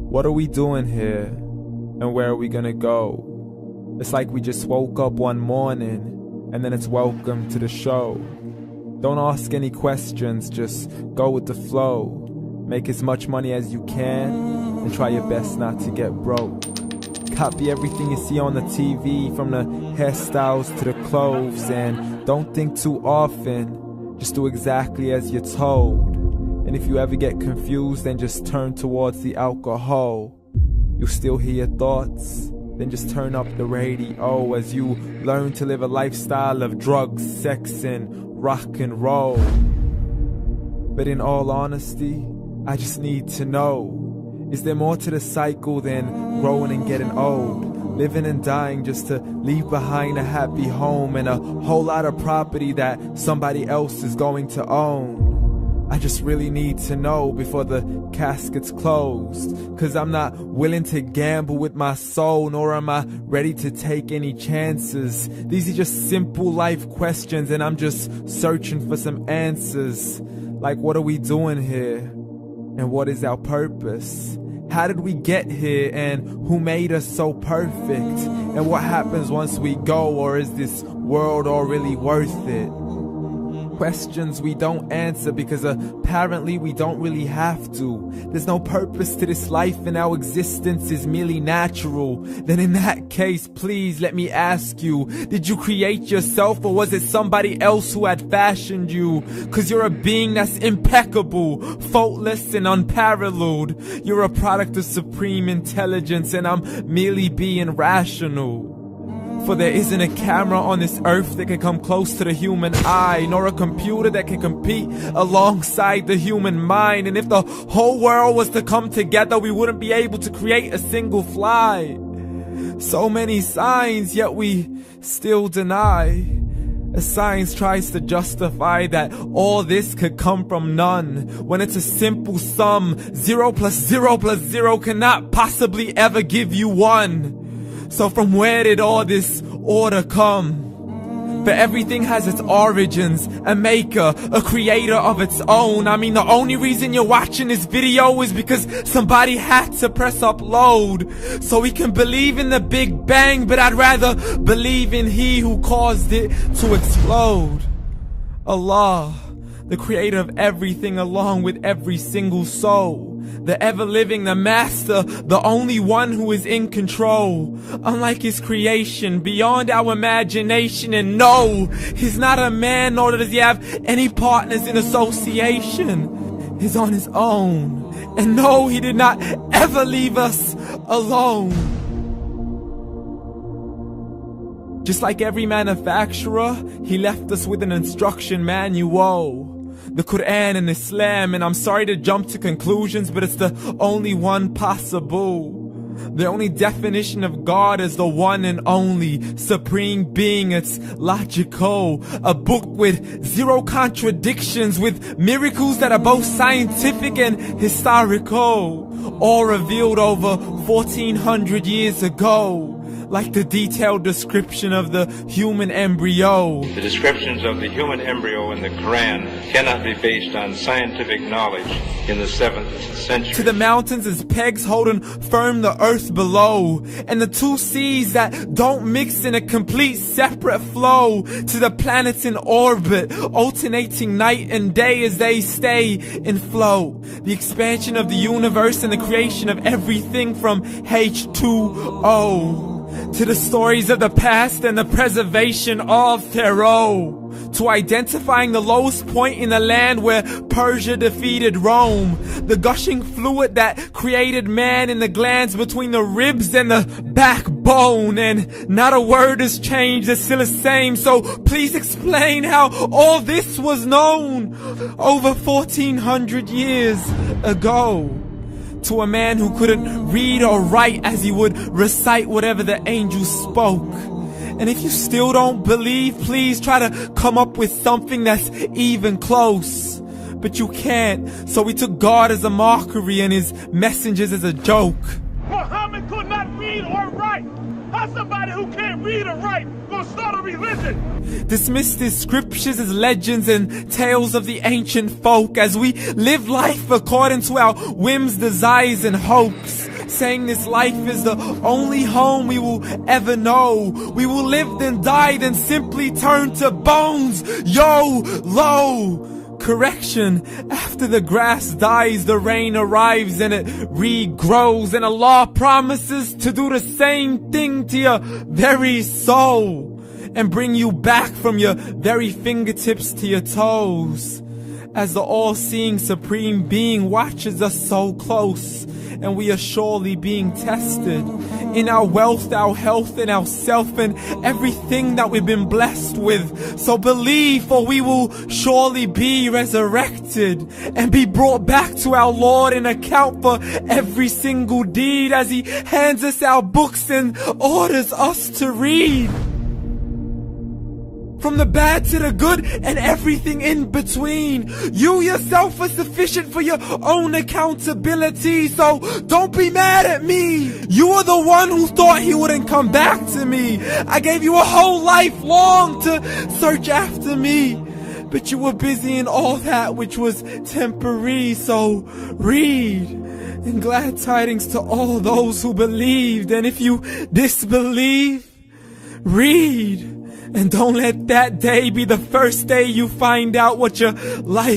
What are we doing here? And where are we gonna go? It's like we just woke up one morning, and then it's welcome to the show. Don't ask any questions, just go with the flow. Make as much money as you can, and try your best not to get broke. Copy everything you see on the TV, from the hairstyles to the clothes, and don't think too often, just do exactly as you're told. And if you ever get confused, then just turn towards the alcohol. You'll still hear your thoughts, then just turn up the radio as you learn to live a lifestyle of drugs, sex, and rock and roll. But in all honesty, I just need to know, is there more to the cycle than growing and getting old? Living and dying just to leave behind a happy home and a whole lot of property that somebody else is going to own. I just really need to know before the casket's closed, 'cause I'm not willing to gamble with my soul, nor am I ready to take any chances. These are just simple life questions, and I'm just searching for some answers. Like, what are we doing here? And what is our purpose? How did we get here, and who made us so perfect? And what happens once we go, or is this world all really worth it? Questions we don't answer because apparently we don't really have to. There's no purpose to this life and our existence is merely natural. Then in that case, please let me ask you, did you create yourself, or was it somebody else who had fashioned you? 'Cause you're a being that's impeccable, faultless and unparalleled. You're a product of supreme intelligence, and I'm merely being rational. For there isn't a camera on this earth that can come close to the human eye, nor a computer that can compete alongside the human mind. And if the whole world was to come together, we wouldn't be able to create a single fly. So many signs, yet we still deny. As science tries to justify that all this could come from none, when it's a simple sum. 0 plus 0 plus 0 cannot possibly ever give you 1. So from where did all this order come? For everything has its origins, a maker, a creator of its own. I mean, the only reason you're watching this video is because somebody had to press upload. So we can believe in the Big Bang, but I'd rather believe in He who caused it to explode. Allah, the creator of everything along with every single soul. The ever-living, the master, the only one who is in control. Unlike his creation, beyond our imagination. And no, he's not a man, nor does he have any partners in association. He's on his own. And no, he did not ever leave us alone. Just like every manufacturer, he left us with an instruction manual. The Quran and Islam, and I'm sorry to jump to conclusions, but it's the only one possible. The only definition of God is the one and only supreme being. It's logical, a book with 0 contradictions, with miracles that are both scientific and historical, all revealed over 1400 years ago. Like the detailed description of the human embryo. The descriptions of the human embryo in the Quran cannot be based on scientific knowledge in the 7th century. To the mountains as pegs holding firm the earth below, and the 2 seas that don't mix in a complete separate flow. To the planets in orbit, alternating night and day as they stay in flow. The expansion of the universe and the creation of everything from H2O. To the stories of the past and the preservation of Pharaoh. To identifying the lowest point in the land where Persia defeated Rome. The gushing fluid that created man in the glands between the ribs and the backbone. And not a word has changed, it's still the same. So please explain how all this was known over 1400 years ago. To a man who couldn't read or write as he would recite whatever the angels spoke. And if you still don't believe, please try to come up with something that's even close. But you can't, so we took God as a mockery and his messengers as a joke. Muhammad could not read or write. How somebody who can't read or write gonna It's not a religion! Dismiss these scriptures as legends and tales of the ancient folk as we live life according to our whims, desires, and hopes. Saying this life is the only home we will ever know. We will live then die then simply turn to bones. YOLO! Correction, after the grass dies, the rain arrives and it regrows, and Allah promises to do the same thing to your very soul and bring you back from your very fingertips to your toes, as the all-seeing supreme being watches us so close, and we are surely being tested in our wealth, our health, and our self, and everything that we've been blessed with. So believe, for we will surely be resurrected and be brought back to our Lord and account for every single deed as He hands us our books and orders us to read. From the bad to the good and everything in between. You yourself are sufficient for your own accountability, so don't be mad at me. You are the one who thought He wouldn't come back to me. I gave you a whole life long to search after me, but you were busy in all that which was temporary. So read, and glad tidings to all those who believed. And if you disbelieve, read. And don't let that day be the first day you find out what your life